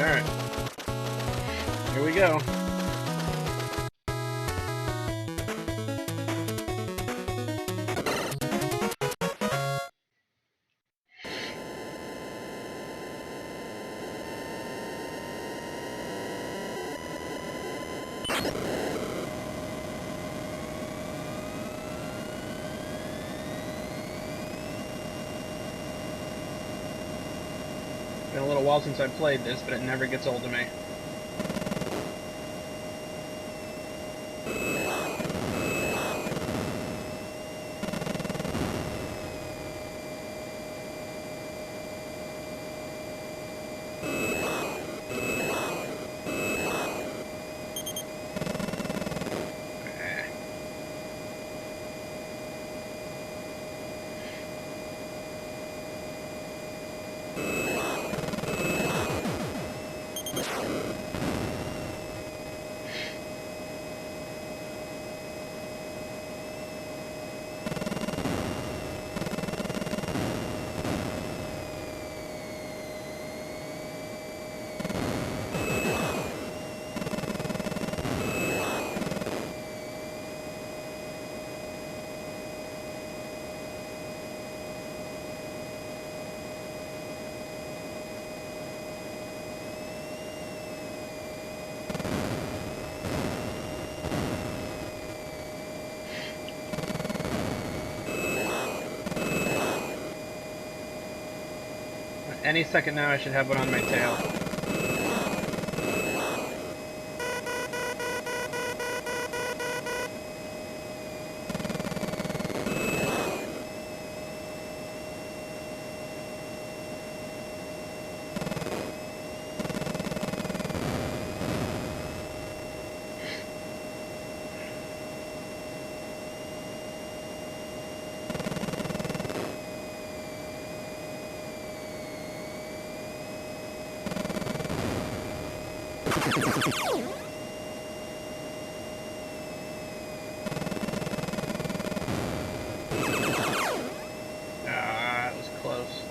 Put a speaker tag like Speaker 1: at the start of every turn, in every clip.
Speaker 1: Alright. Here we go. Been a little while since I played this, but it never gets old to me. Any second now I should have one on my tail. That was close.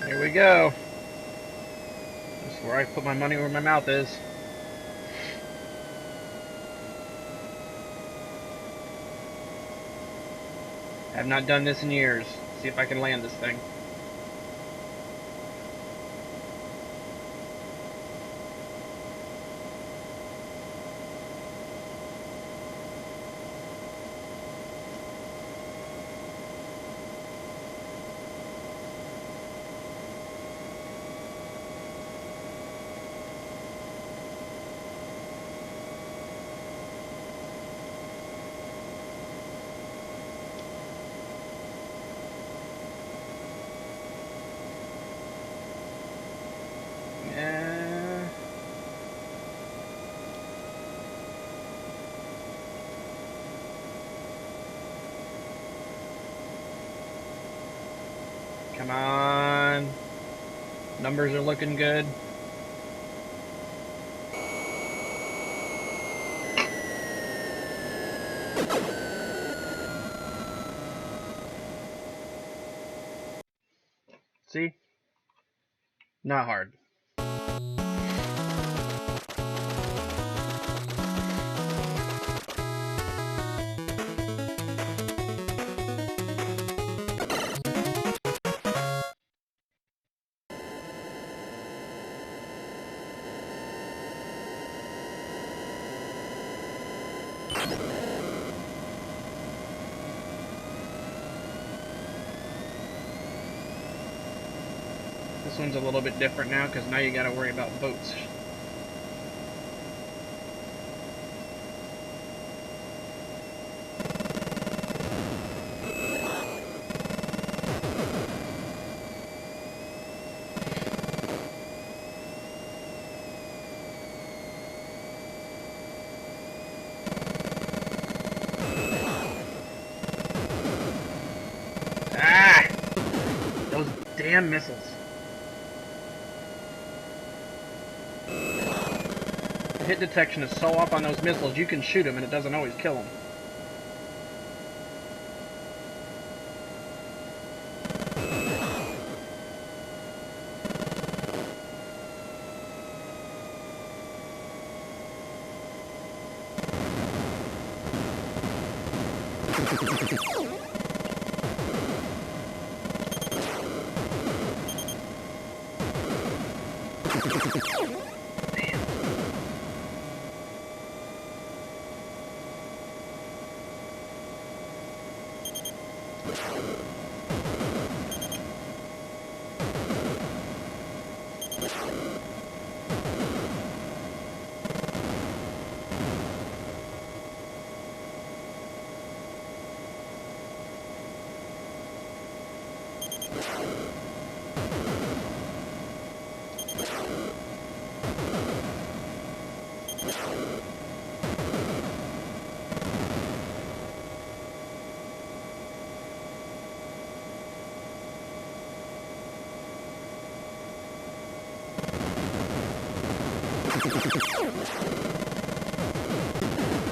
Speaker 1: Here we go. This is where I put my money where my mouth is. Have not done this in years. See if I can land this thing. Come on. Numbers are looking good. See? Not hard. This one's a little bit different now because now you got to worry about boats. Ah! Those damn missiles. The hit detection is so off on those missiles, you can shoot them and it doesn't always kill them.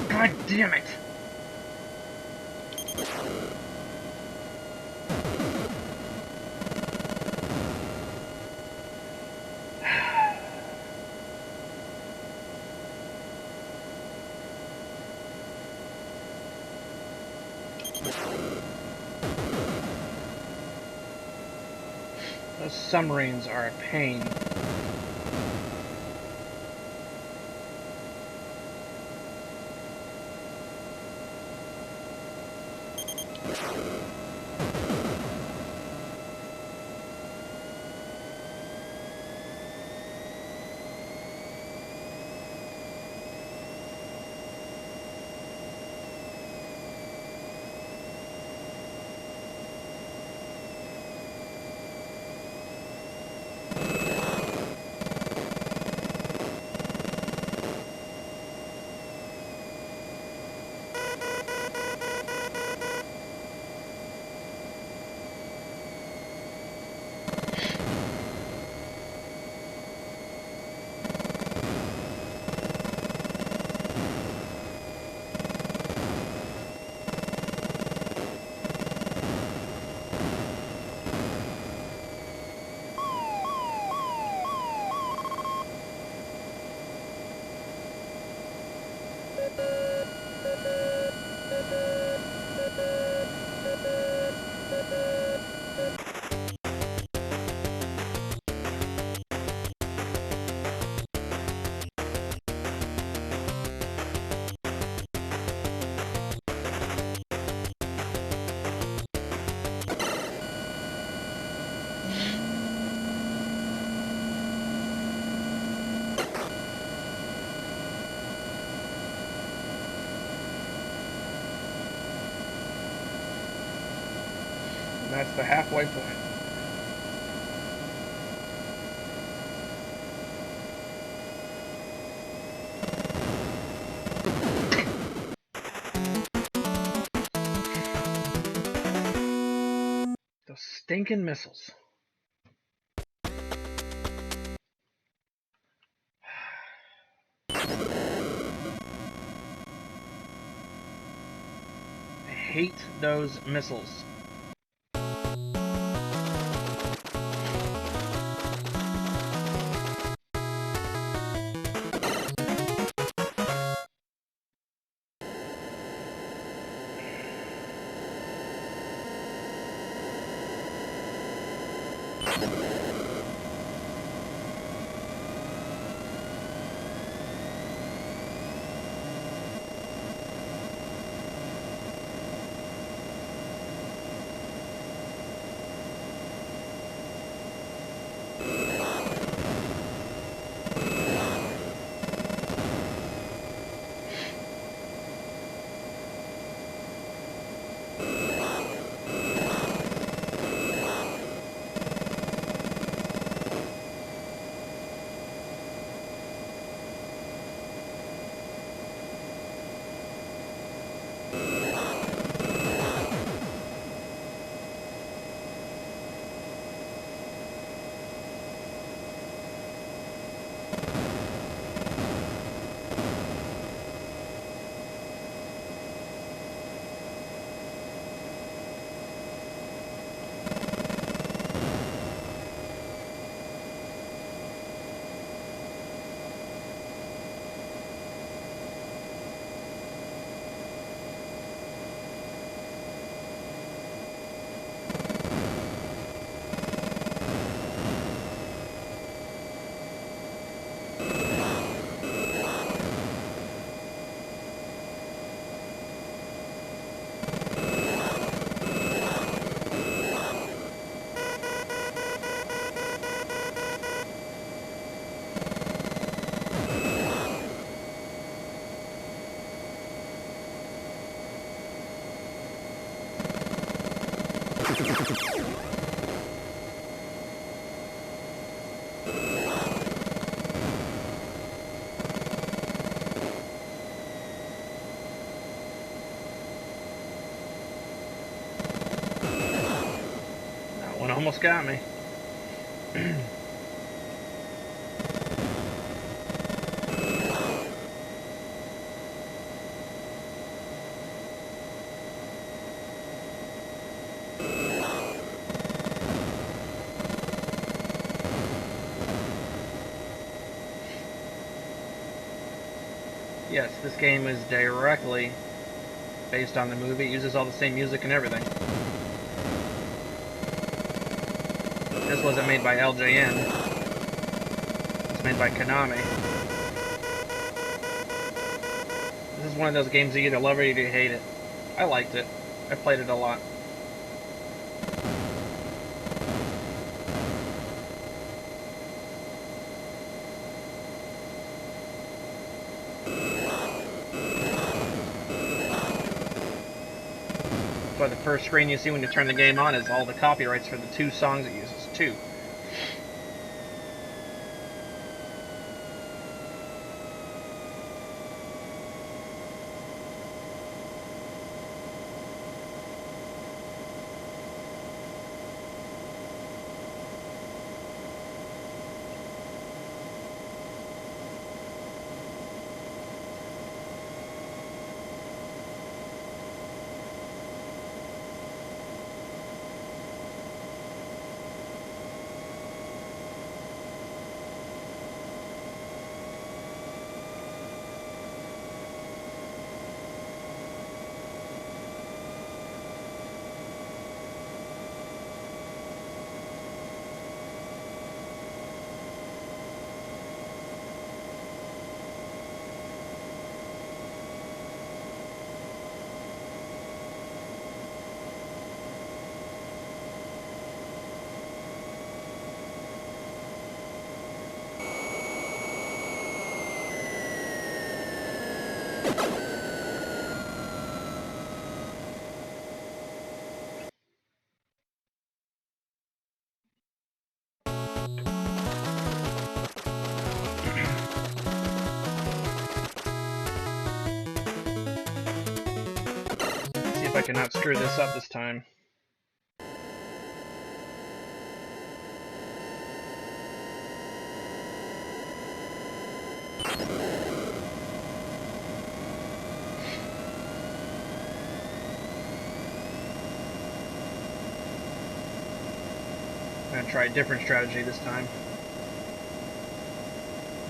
Speaker 1: God damn it! Those submarines are a pain. That's the halfway point. Those stinking missiles. I hate those missiles. That one almost got me. Yes, this game is directly based on the movie. It uses all the same music and everything. This wasn't made by LJN. It's made by Konami. This is one of those games you either love it or you hate it. I liked it. I played it a lot. But the first screen you see when you turn the game on is all the copyrights for the 2 songs it uses. 2. See if I can not screw this up this time. I'm going to try a different strategy this time.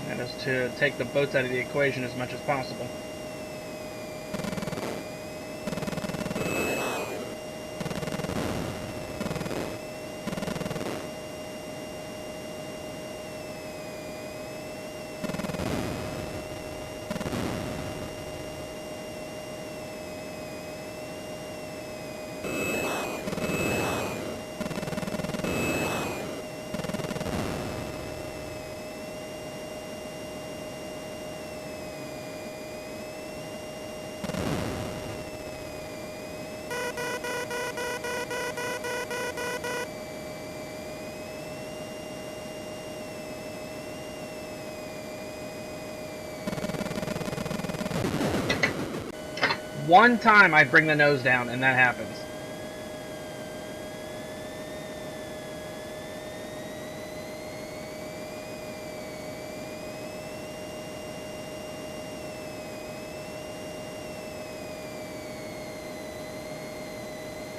Speaker 1: That is to take the boats out of the equation as much as possible. One time I bring the nose down and that happens.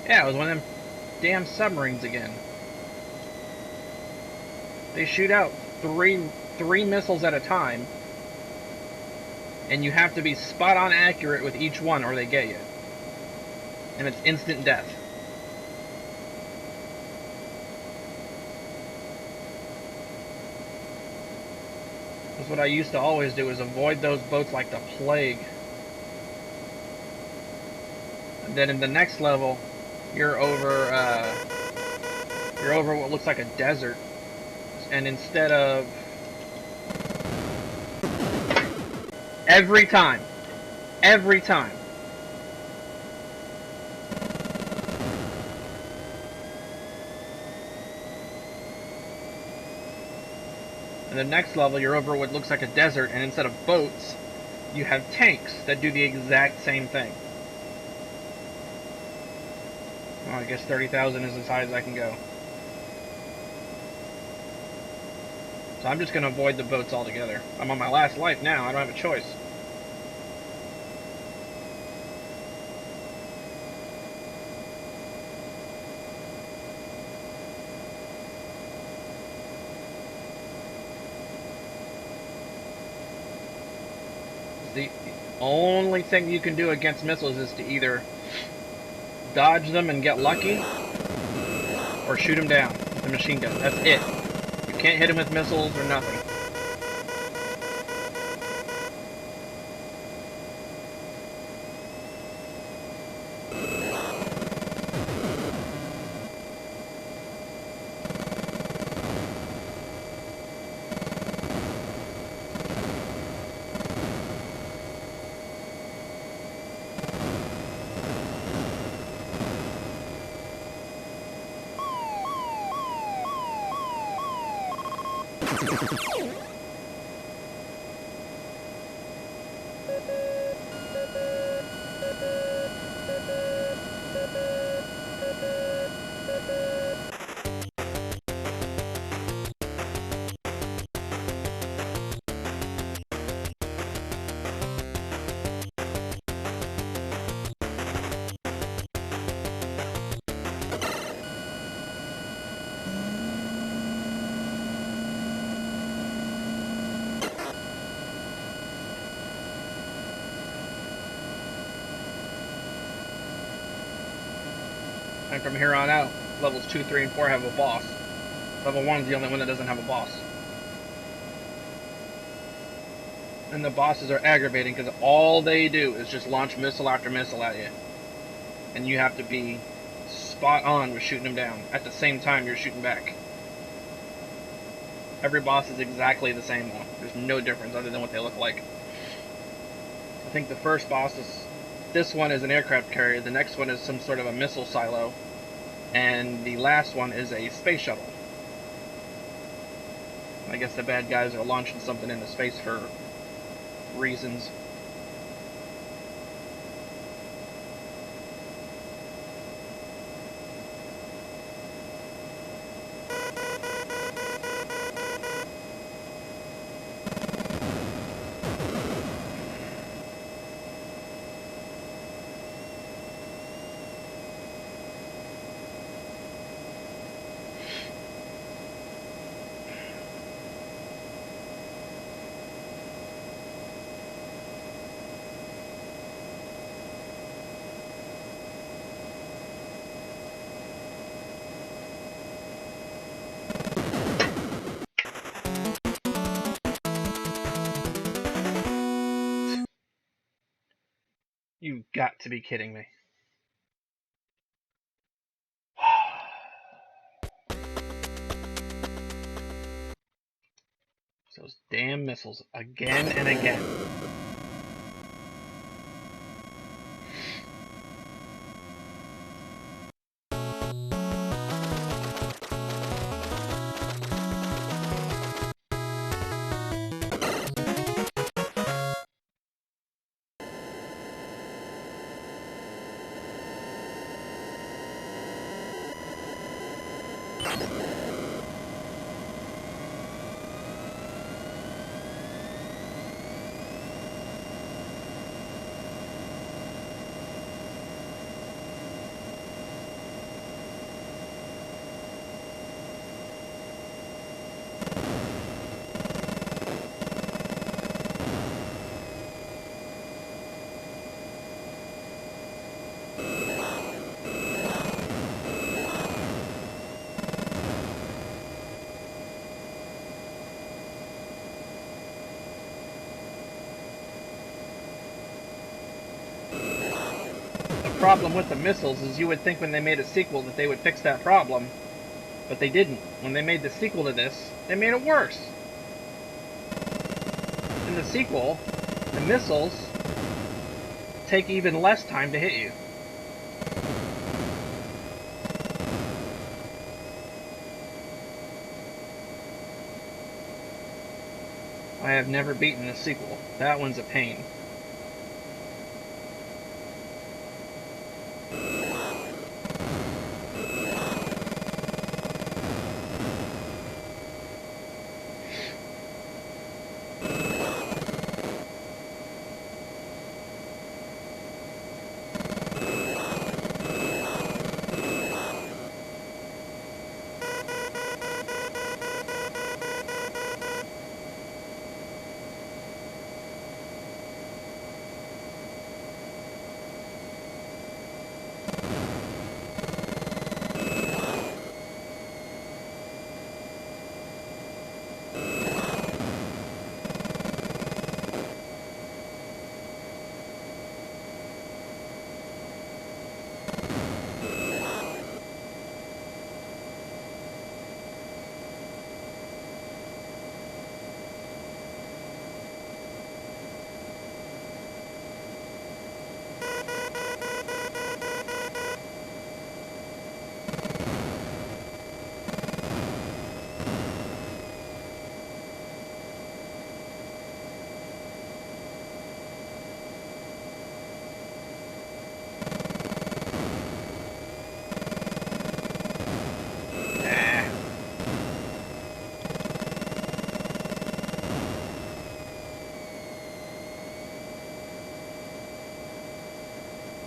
Speaker 1: Yeah, it was one of them damn submarines again. They shoot out three missiles at a time. And you have to be spot on accurate with each one or they get you. And it's instant death. That's what I used to always do, is avoid those boats like the plague. And then in the next level, you're over what looks like a desert. And instead of every time. And the next level, you're over what looks like a desert, and instead of boats, you have tanks that do the exact same thing. Well, I guess 30,000 is as high as I can go. So I'm just going to avoid the boats altogether. I'm on my last life now, I don't have a choice. The only thing you can do against missiles is to either dodge them and get lucky, or shoot them down with a machine gun. That's it. You can't hit them with missiles or nothing. And from here on out, levels 2, 3, and 4 have a boss. Level 1 is the only one that doesn't have a boss. And the bosses are aggravating because all they do is just launch missile after missile at you. And you have to be spot on with shooting them down. At the same time, you're shooting back. Every boss is exactly the same though. There's no difference other than what they look like. I think the first boss is... This one is an aircraft carrier, the next one is some sort of a missile silo, and the last one is a space shuttle. I guess the bad guys are launching something into space for reasons. You've got to be kidding me. Those damn missiles again and again. The problem with the missiles is you would think when they made a sequel that they would fix that problem, but they didn't. When they made the sequel to this, they made it worse. In the sequel, the missiles take even less time to hit you. I have never beaten the sequel. That one's a pain.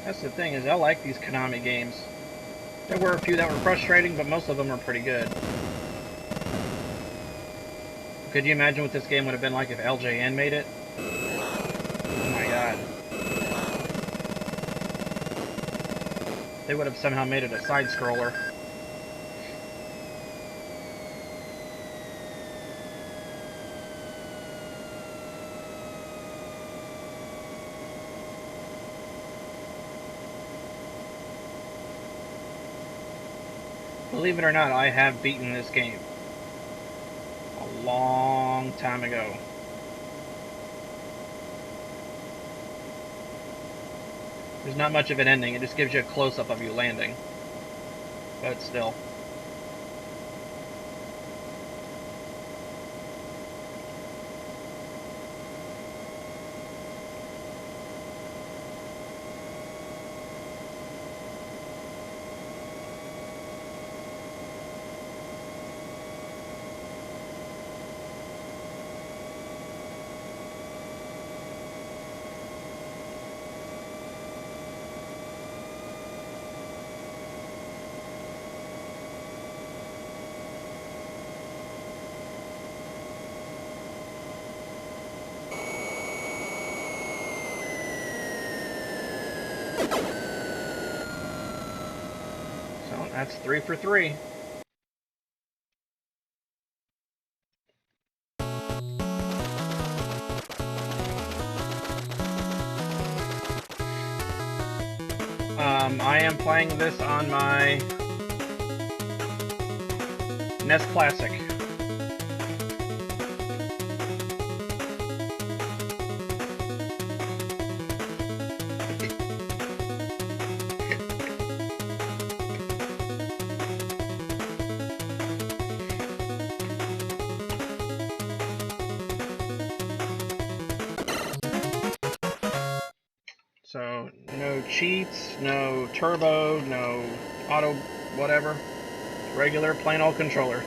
Speaker 1: That's the thing, is I like these Konami games. There were a few that were frustrating, but most of them are pretty good. Could you imagine what this game would have been like if LJN made it? Oh my god. They would have somehow made it a side-scroller. Believe it or not, I have beaten this game a long time ago. There's not much of an ending, it just gives you a close-up of you landing. But still. So that's 3 for 3. I am playing this on my NES Classic. So, no cheats, no turbo, no auto whatever. Regular, plain old controller.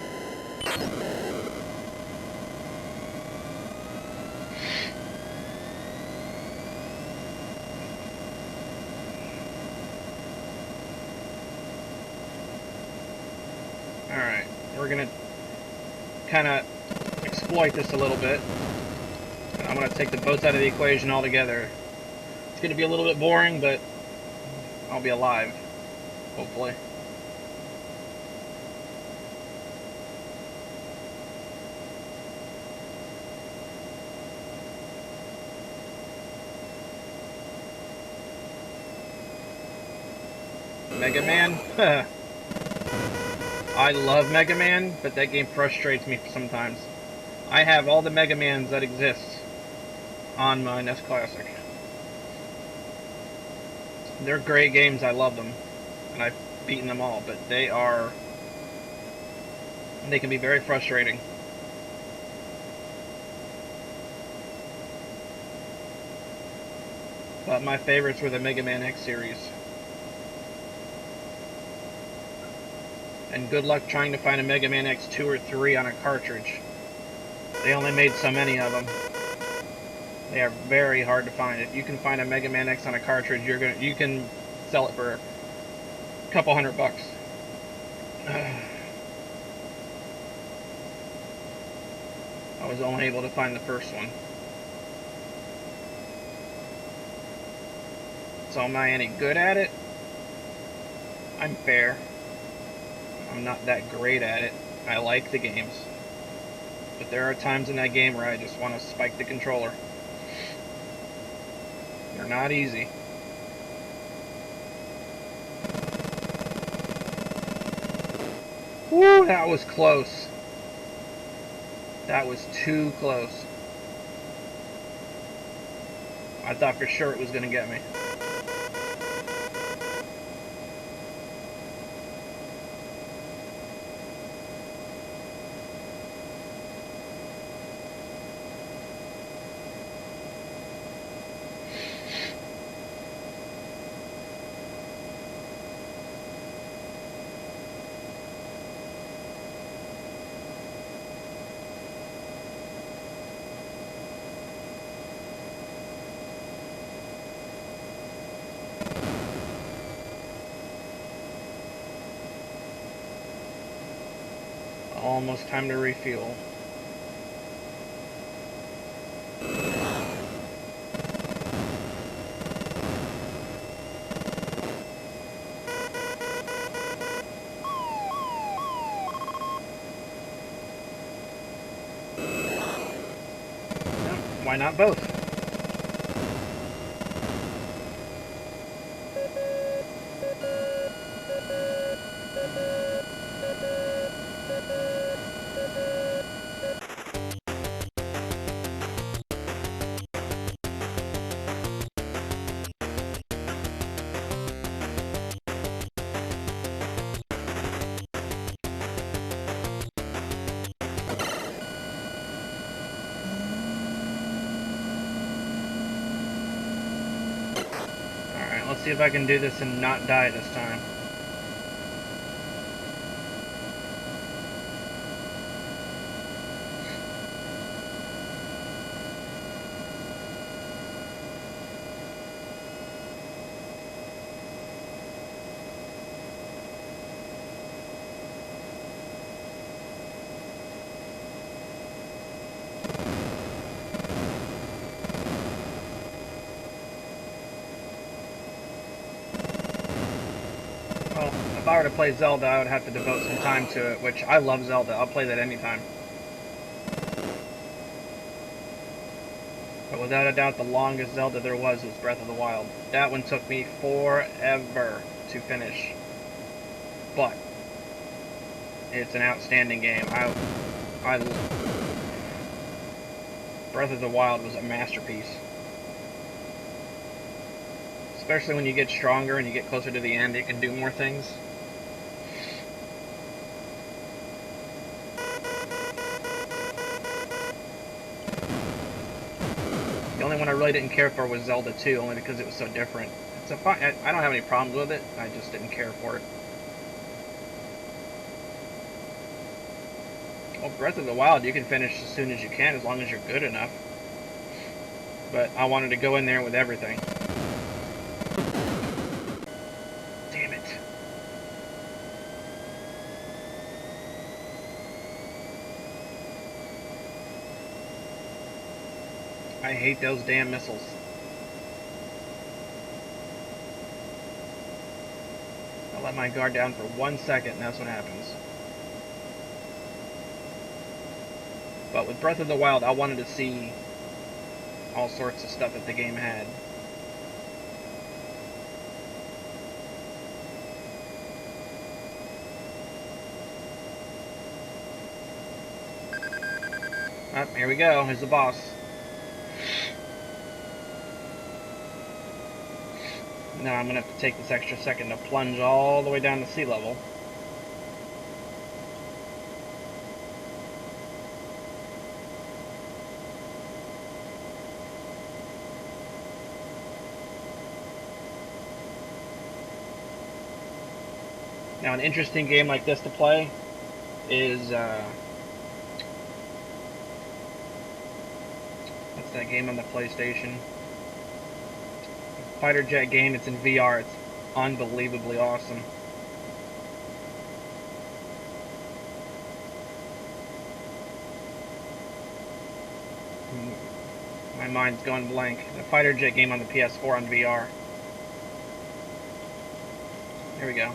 Speaker 1: Alright, we're gonna kind of exploit this a little bit. And I'm gonna take the boats out of the equation altogether. It's going to be a little bit boring, but I'll be alive, hopefully. Mega Man? I love Mega Man, but that game frustrates me sometimes. I have all the Mega Mans that exist on my NES Classic. They're great games, I love them, and I've beaten them all, but they can be very frustrating. But my favorites were the Mega Man X series. And good luck trying to find a Mega Man X 2 or 3 on a cartridge. They only made so many of them. They are very hard to find. If you can find a Mega Man X on a cartridge, you can sell it for a couple $100. I was only able to find the first one. So am I any good at it? I'm fair. I'm not that great at it. I like the games. But there are times in that game where I just want to spike the controller. They're not easy. Woo, that was close. That was too close. I thought for sure it was going to get me. Almost time to refuel. Why not both? Let's see if I can do this and not die this time. If I were to play Zelda, I would have to devote some time to it, which I love Zelda. I'll play that anytime. But without a doubt, the longest Zelda there was Breath of the Wild. That one took me forever to finish. But it's an outstanding game. Breath of the Wild was a masterpiece. Especially when you get stronger and you get closer to the end, it can do more things. The only one I really didn't care for was Zelda 2, only because it was so different. It's fine. I don't have any problems with it, I just didn't care for it. Well, Breath of the Wild, you can finish as soon as you can, as long as you're good enough. But I wanted to go in there with everything. Damn it. I hate those damn missiles. I let my guard down for 1 second and that's what happens. But with Breath of the Wild, I wanted to see all sorts of stuff that the game had. Oh, here we go. Here's the boss. Now I'm going to have to take this extra second to plunge all the way down to sea level. Now, an interesting game like this to play is what's that game on the PlayStation? Fighter jet game. It's in VR. It's unbelievably awesome. My mind's going blank. The fighter jet game on the PS4 on VR. Here we go.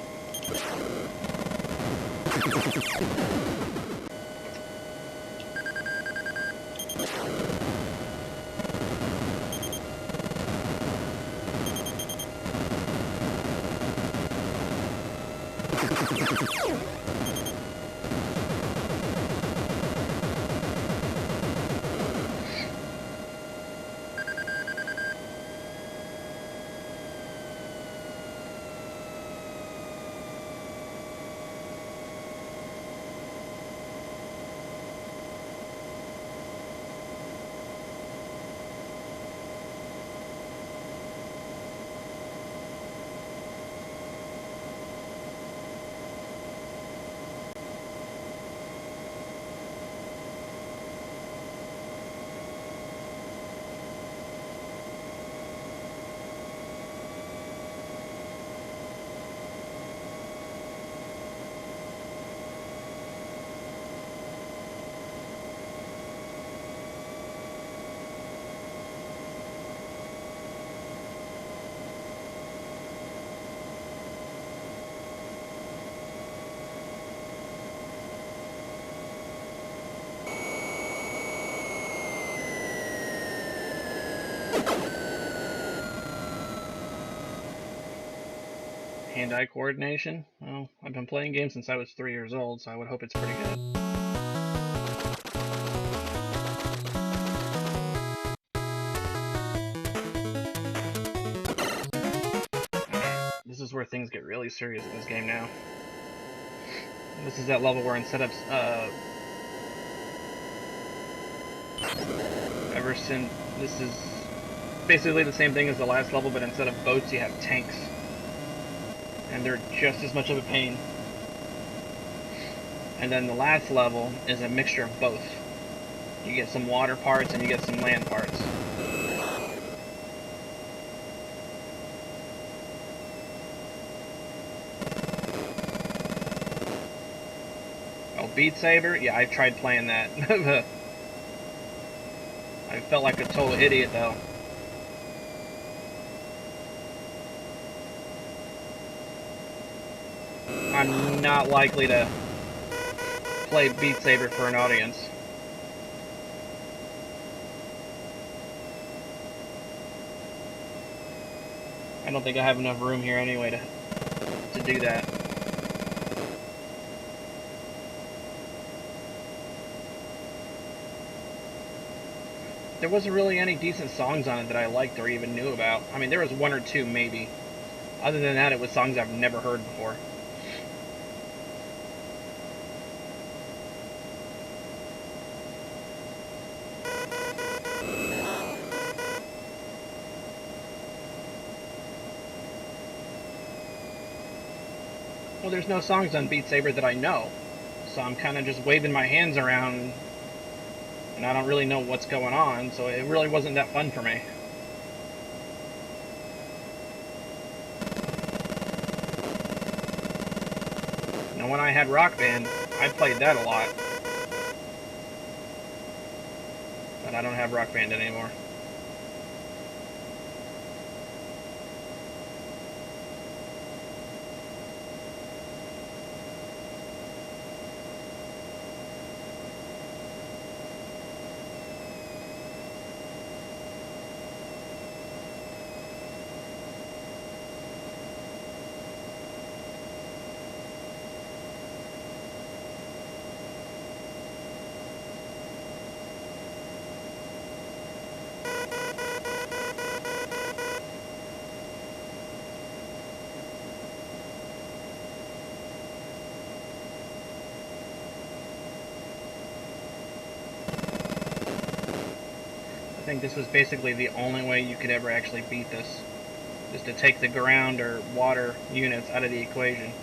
Speaker 1: Hand-eye coordination? Well, I've been playing games since I was 3 years old, so I would hope it's pretty good. This is where things get really serious in this game now. This is that level where instead of ever since this is basically the same thing as the last level, but instead of boats you have tanks. And they're just as much of a pain. And then the last level is a mixture of both. You get some water parts and you get some land parts. Oh, Beat Saber? Yeah, I tried playing that. I felt like a total idiot though. I'm not likely to play Beat Saber for an audience. I don't think I have enough room here anyway to do that. There wasn't really any decent songs on it that I liked or even knew about. I mean, there was one or two maybe. Other than that, it was songs I've never heard before. Well, there's no songs on Beat Saber that I know, so I'm kind of just waving my hands around, and I don't really know what's going on, so it really wasn't that fun for me. Now, when I had Rock Band, I played that a lot, but I don't have Rock Band anymore. I think this was basically the only way you could ever actually beat this, is to take the ground or water units out of the equation.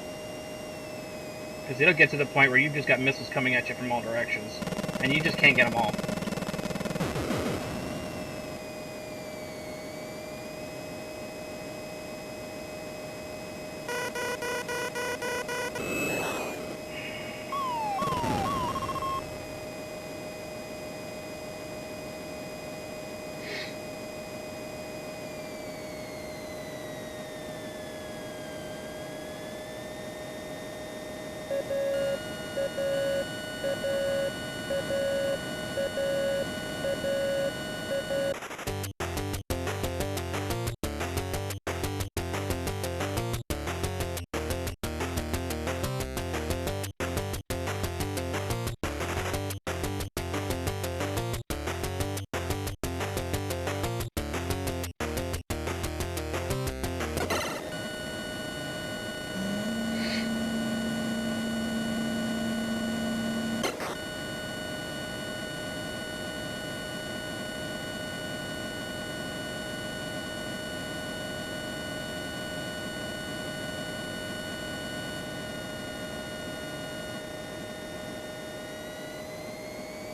Speaker 1: Because it'll get to the point where you've just got missiles coming at you from all directions, and you just can't get them all.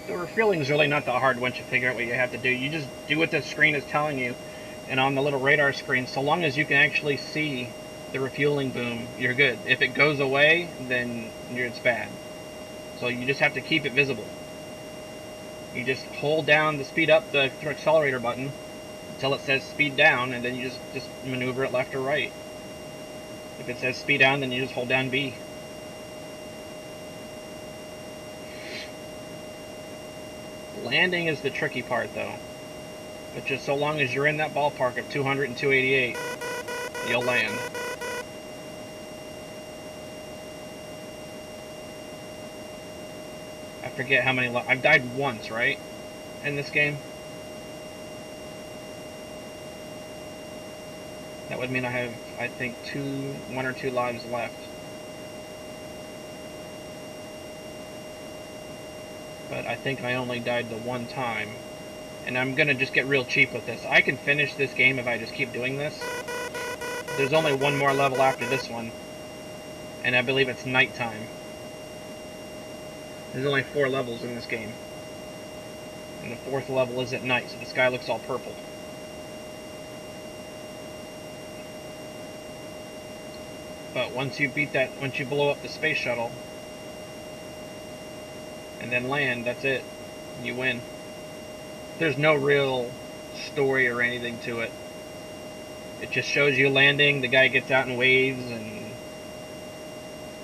Speaker 1: The refueling is really not that hard once you figure out what you have to do. You just do what the screen is telling you, and on the little radar screen, so long as you can actually see the refueling boom, you're good. If it goes away, then it's bad. So you just have to keep it visible. You just hold down the speed up the accelerator button until it says speed down, and then you just maneuver it left or right. If it says speed down, then you just hold down B. Landing is the tricky part, though. But just so long as you're in that ballpark of 200 and 288, you'll land. I forget how many... I've died once, right? In this game? That would mean I have, I think, 1 or 2 lives left. But I think I only died the one time. And I'm gonna just get real cheap with this. I can finish this game if I just keep doing this. There's only one more level after this one. And I believe it's nighttime. There's only 4 levels in this game. And the 4th level is at night, so the sky looks all purple. But once you beat that, once you blow up the space shuttle, and then land, that's it. You win. There's no real story or anything to it. It just shows you landing, the guy gets out and waves, and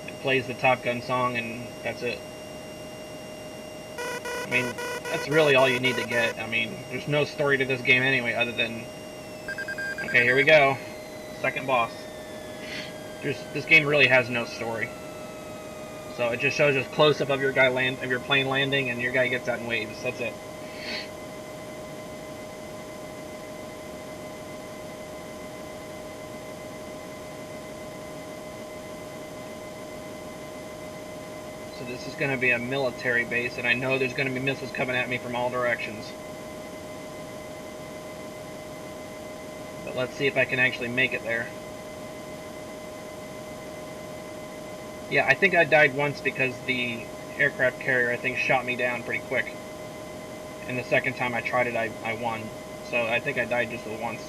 Speaker 1: it plays the Top Gun song, and that's it. I mean, that's really all you need to get. I mean, there's no story to this game anyway, other than... Okay, here we go. Second boss. This game really has no story. So it just shows a close-up of your plane landing, and your guy gets out and waves. That's it. So this is going to be a military base, and I know there's going to be missiles coming at me from all directions. But let's see if I can actually make it there. Yeah, I think I died once because the aircraft carrier, I think, shot me down pretty quick. And the second time I tried it, I won. So I think I died just once.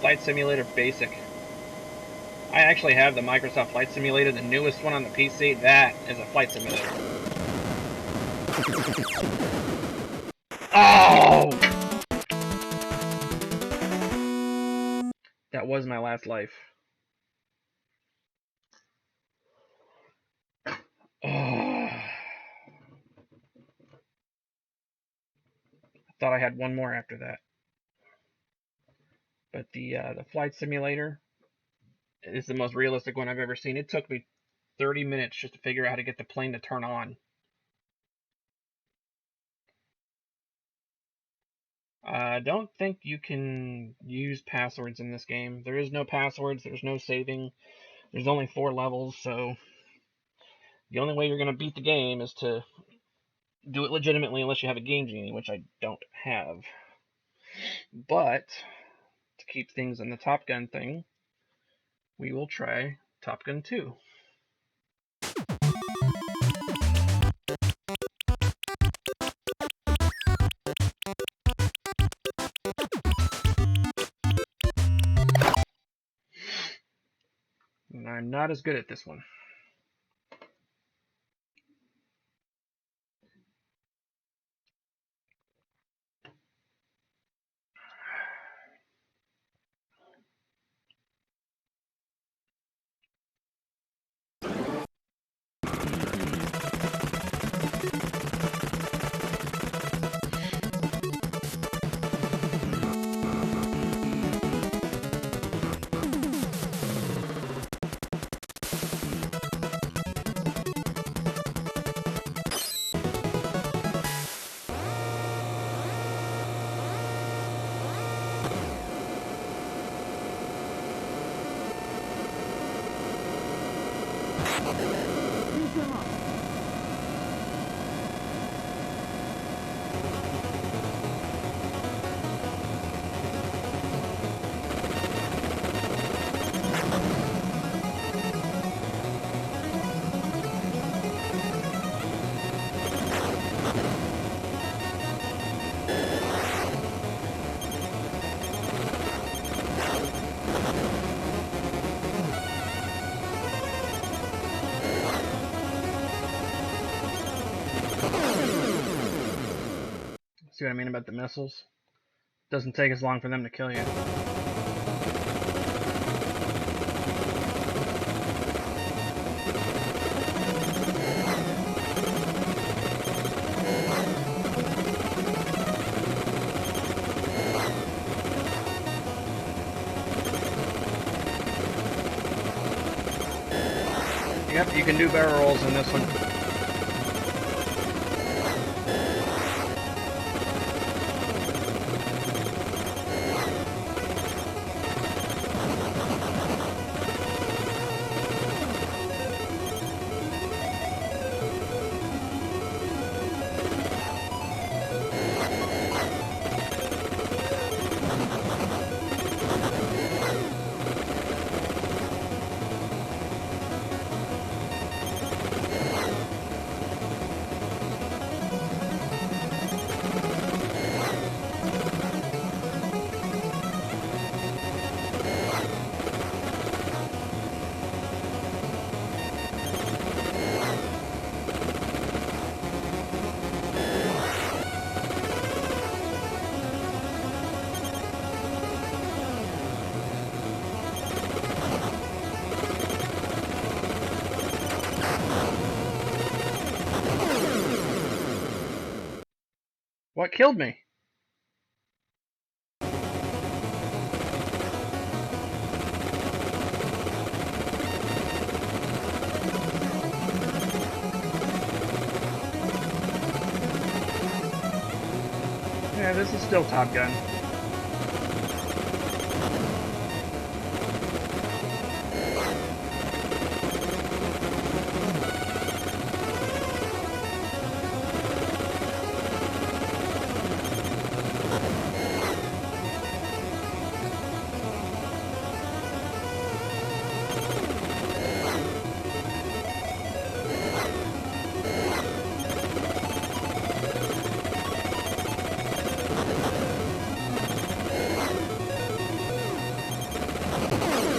Speaker 1: Flight Simulator Basic. I actually have the Microsoft Flight Simulator, the newest one on the PC. That is a flight simulator. Oh! That was my last life. Oh. I thought I had one more after that. But the flight simulator is the most realistic one I've ever seen. It took me 30 minutes just to figure out how to get the plane to turn on. I don't think you can use passwords in this game. There is no passwords, there's no saving. There's only 4 levels, so the only way you're going to beat the game is to do it legitimately unless you have a Game Genie, which I don't have. But to keep things in the Top Gun thing, we will try Top Gun 2. And I'm not as good at this one. See what I mean about the missiles? Doesn't take as long for them to kill you. Yep, you can do barrel rolls in this one. What killed me? Yeah, this is still Top Gun.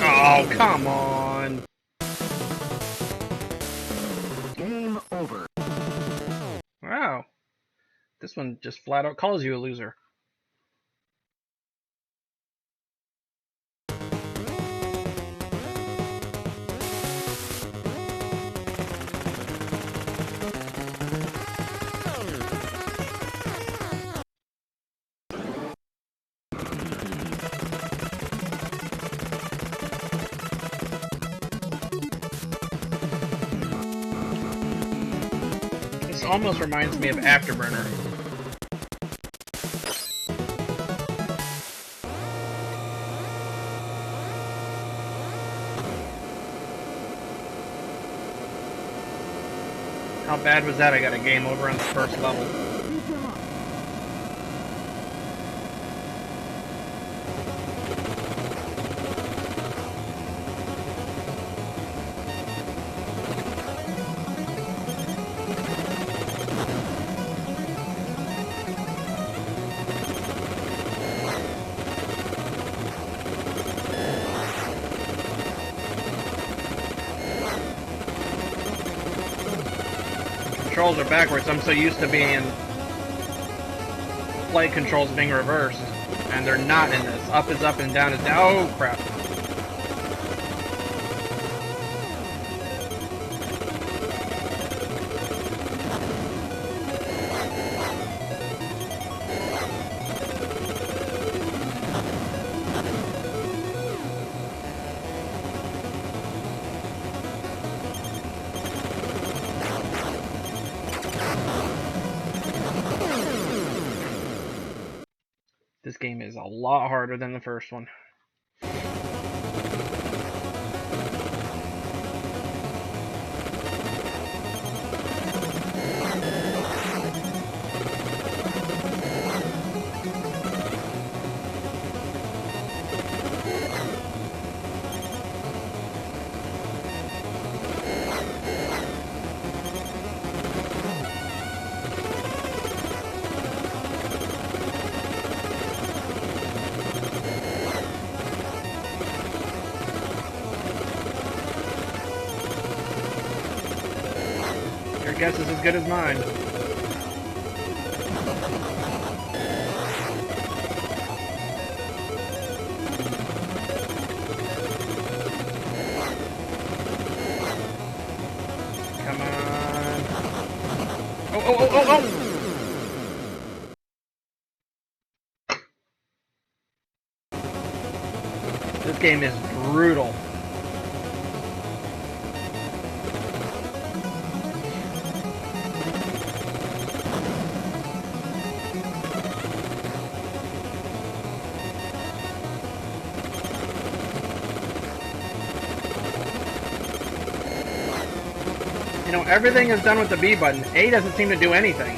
Speaker 1: Oh, come on.
Speaker 2: Game over.
Speaker 1: Wow. This one just flat out calls you a loser. This almost reminds me of Afterburner. How bad was that? I got a game over on the first level. controls are backwards. I'm so used to being flight controls being reversed, and they're not in this. Up is up and down is down. Oh crap! This game is a lot harder than the first one. Your guess is as good as mine. Come on. Oh! This game is brutal. You know, everything is done with the B button. A doesn't seem to do anything.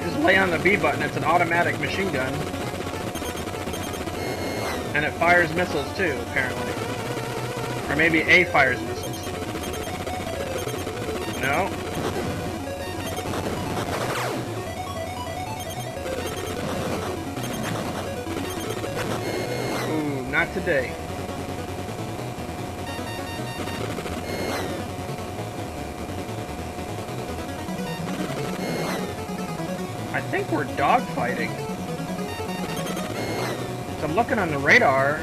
Speaker 1: Just lay on the B button, it's an automatic machine gun. And it fires missiles too, apparently. Or maybe A fires missiles. No? Ooh, not today. I think we're dogfighting. So I'm looking on the radar.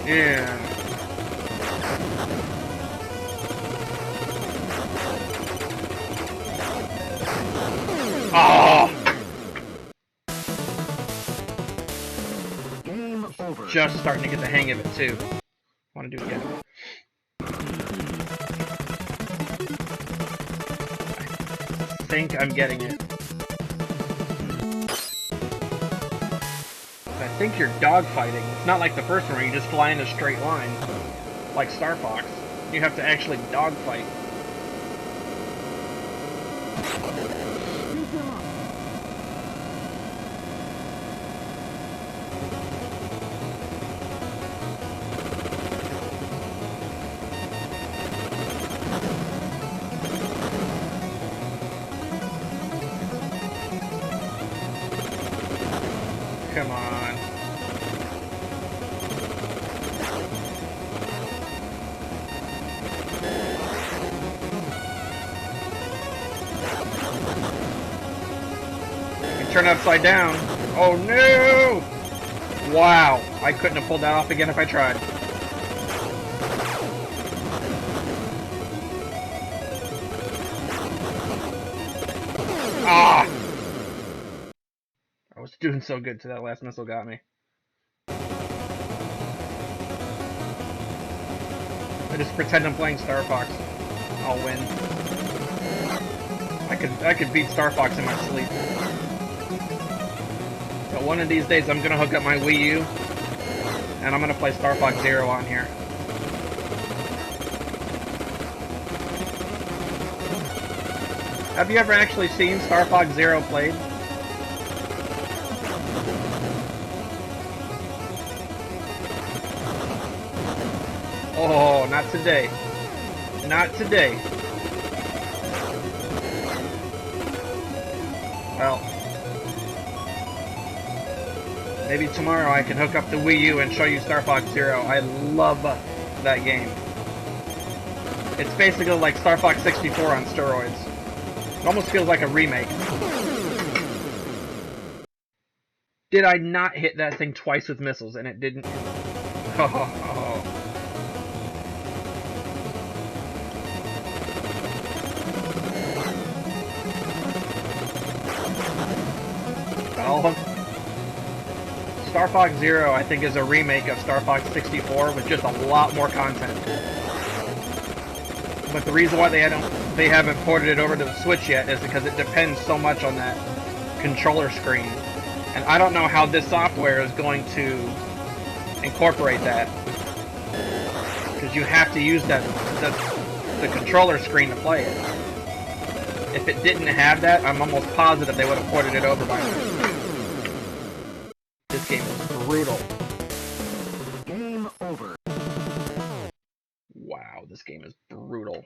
Speaker 1: Yeah. Oh!
Speaker 2: Game over.
Speaker 1: Just starting to get the hang of it too. Want to do it again. I think I'm getting it. I think you're dogfighting. It's not like the first one where you just fly in a straight line, like Star Fox. You have to actually dogfight. Come on. You can turn it upside down. Oh no! Wow, I couldn't have pulled that off again if I tried. Ah! I was doing so good till that last missile got me. I just pretend I'm playing Star Fox. I'll win. I could beat Star Fox in my sleep. But one of these days I'm gonna hook up my Wii U and I'm gonna play Star Fox Zero on here. Have you ever actually seen Star Fox Zero played? Oh, not today. Not today. Well, maybe tomorrow I can hook up the Wii U and show you Star Fox Zero. I love that game. It's basically like Star Fox 64 on steroids. It almost feels like a remake. Did I not hit that thing twice with missiles and it didn't? Oh. Well, Star Fox Zero, I think, is a remake of Star Fox 64 with just a lot more content. But the reason why they haven't ported it over to the Switch yet is because it depends so much on that controller screen. And I don't know how this software is going to incorporate that. Because you have to use the controller screen to play it. If it didn't have that, I'm almost positive they would have ported it over by now. This game is brutal.
Speaker 2: Game over.
Speaker 1: Wow, this game is brutal.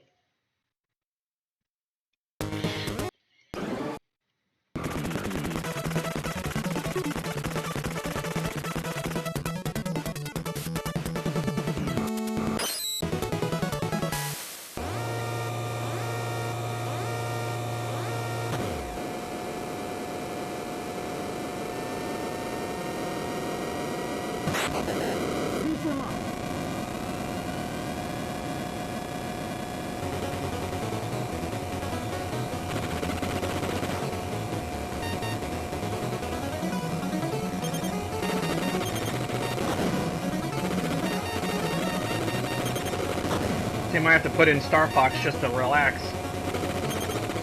Speaker 1: I might have to put in Star Fox just to relax.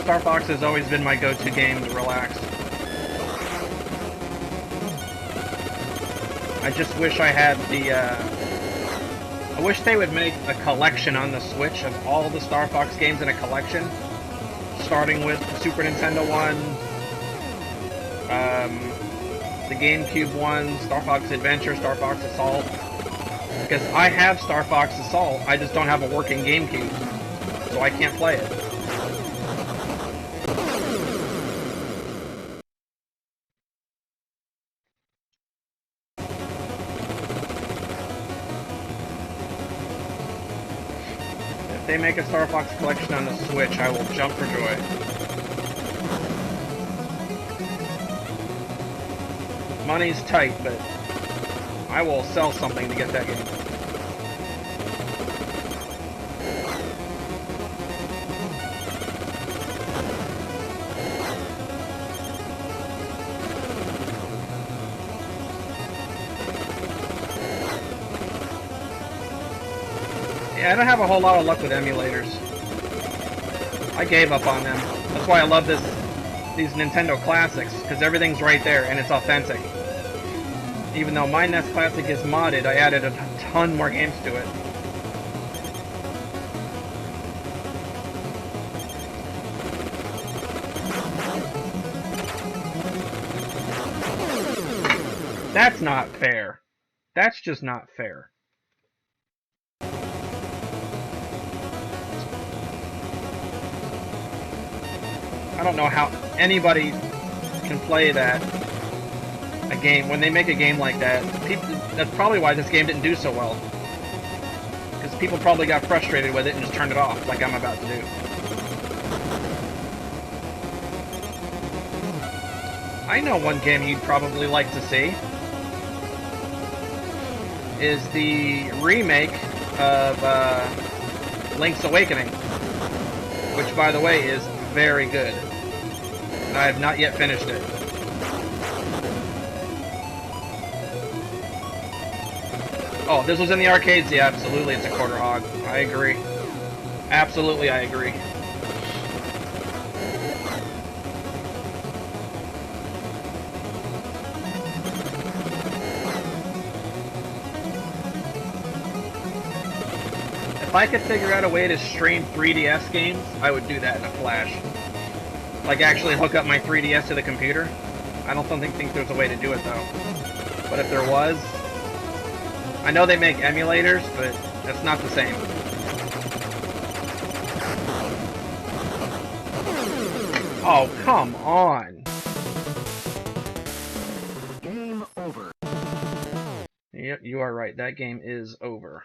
Speaker 1: Star Fox has always been my go-to game to relax. I just wish I had the, I wish they would make a collection on the Switch of all the Star Fox games in a collection. Starting with the Super Nintendo one, the GameCube one, Star Fox Adventure, Star Fox Assault. Because I have Star Fox Assault, I just don't have a working GameCube, so I can't play it. If they make a Star Fox collection on the Switch, I will jump for joy. Money's tight, but I will sell something to get that game. Yeah, I don't have a whole lot of luck with emulators. I gave up on them. That's why I love these Nintendo Classics, because everything's right there and it's authentic. Even though my NES Classic is modded, I added a ton more games to it. That's not fair. That's just not fair. I don't know how anybody can play that. A game, when they make a game like that, that's probably why this game didn't do so well. Because people probably got frustrated with it and just turned it off, like I'm about to do. I know one game you'd probably like to see. Is the remake of Link's Awakening. Which, by the way, is very good. And I have not yet finished it. Oh, this was in the arcades? Yeah, absolutely, it's a quarter hog. I agree. Absolutely, I agree. If I could figure out a way to stream 3DS games, I would do that in a flash. Like, actually hook up my 3DS to the computer. I don't think there's a way to do it, though. But if there was... I know they make emulators, but that's not the same. Oh, come on! Yep, you are right. That game is over.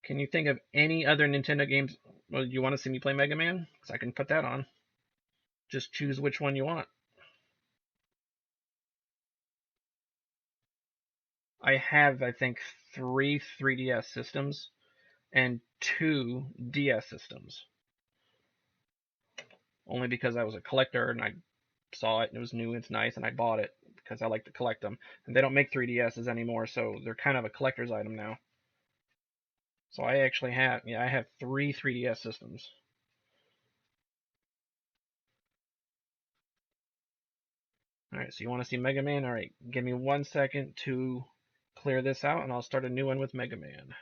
Speaker 1: Can you think of any other Nintendo games? Well, you want to see me play Mega Man? Because I can put that on. Just choose which one you want. I have, I think, 3 3DS systems and 2 DS systems. Only because I was a collector and I saw it and it was new and it's nice and I bought it because I like to collect them. And they don't make 3DSs anymore, so they're kind of a collector's item now. So I actually have, yeah, I have 3 3DS systems. All right, so you want to see Mega Man? All right, give me 1 second to clear this out and I'll start a new one with Mega Man.